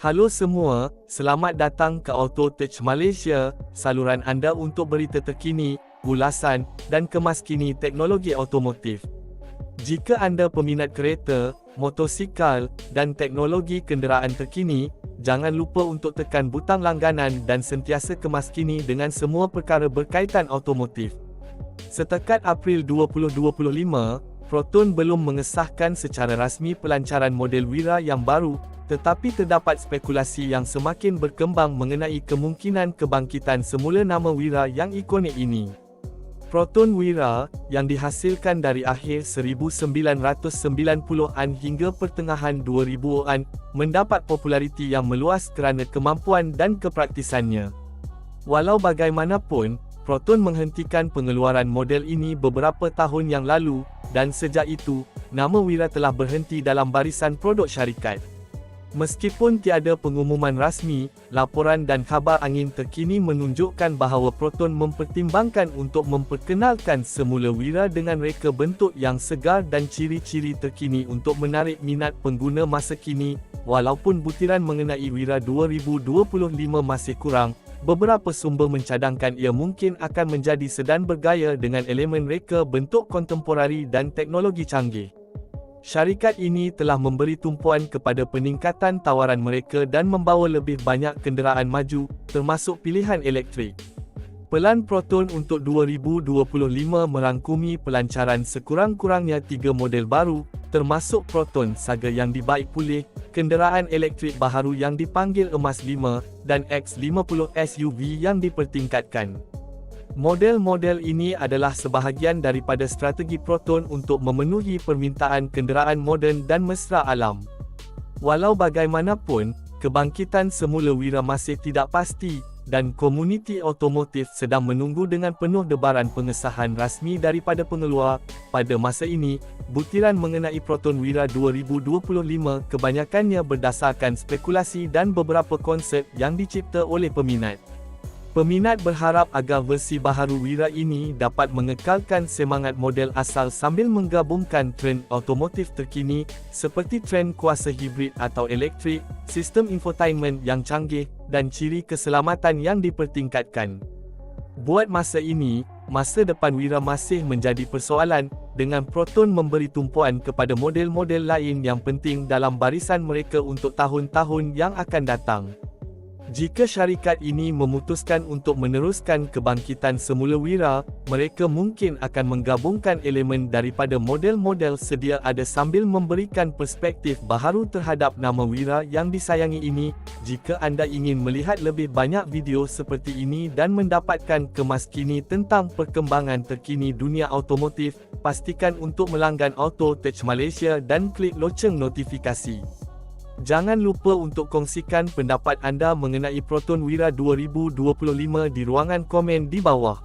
Halo semua, selamat datang ke Auto Tech Malaysia, saluran anda untuk berita terkini, ulasan, dan kemaskini teknologi automotif. Jika anda peminat kereta, motosikal, dan teknologi kenderaan terkini, jangan lupa untuk tekan butang langganan dan sentiasa kemaskini dengan semua perkara berkaitan automotif. Setakat April 2025, Proton belum mengesahkan secara rasmi pelancaran model Wira yang baru, tetapi terdapat spekulasi yang semakin berkembang mengenai kemungkinan kebangkitan semula nama Wira yang ikonik ini. Proton Wira, yang dihasilkan dari akhir 1990-an hingga pertengahan 2000-an, mendapat populariti yang meluas kerana kemampuan dan kepraktisannya. Walau bagaimanapun, Proton menghentikan pengeluaran model ini beberapa tahun yang lalu, dan sejak itu, nama Wira telah berhenti dalam barisan produk syarikat. Meskipun tiada pengumuman rasmi, laporan dan khabar angin terkini menunjukkan bahawa Proton mempertimbangkan untuk memperkenalkan semula Wira dengan reka bentuk yang segar dan ciri-ciri terkini untuk menarik minat pengguna masa kini. Walaupun butiran mengenai Wira 2025 masih kurang, beberapa sumber mencadangkan ia mungkin akan menjadi sedan bergaya dengan elemen reka bentuk kontemporari dan teknologi canggih. Syarikat ini telah memberi tumpuan kepada peningkatan tawaran mereka dan membawa lebih banyak kenderaan maju, termasuk pilihan elektrik. Pelan Proton untuk 2025 merangkumi pelancaran sekurang-kurangnya 3 model baru, termasuk Proton Saga yang dibaik pulih, kenderaan elektrik baharu yang dipanggil Emas 5, dan X50 SUV yang dipertingkatkan. Model-model ini adalah sebahagian daripada strategi Proton untuk memenuhi permintaan kenderaan moden dan mesra alam. Walau bagaimanapun, kebangkitan semula Wira masih tidak pasti, dan komuniti otomotif sedang menunggu dengan penuh debaran pengesahan rasmi daripada pengeluar. Pada masa ini, butiran mengenai Proton Wira 2025 kebanyakannya berdasarkan spekulasi dan beberapa konsep yang dicipta oleh peminat. Peminat berharap agar versi baharu Wira ini dapat mengekalkan semangat model asal sambil menggabungkan trend otomotif terkini, seperti trend kuasa hibrid atau elektrik, sistem infotainment yang canggih, dan ciri keselamatan yang dipertingkatkan. Buat masa ini, masa depan Wira masih menjadi persoalan, dengan Proton memberi tumpuan kepada model-model lain yang penting dalam barisan mereka untuk tahun-tahun yang akan datang. Jika syarikat ini memutuskan untuk meneruskan kebangkitan semula Wira, mereka mungkin akan menggabungkan elemen daripada model-model sedia ada sambil memberikan perspektif baharu terhadap nama Wira yang disayangi ini. Jika anda ingin melihat lebih banyak video seperti ini dan mendapatkan kemaskini tentang perkembangan terkini dunia automotif, pastikan untuk melanggan Auto Tech Malaysia dan klik loceng notifikasi. Jangan lupa untuk kongsikan pendapat anda mengenai Proton Wira 2025 di ruangan komen di bawah.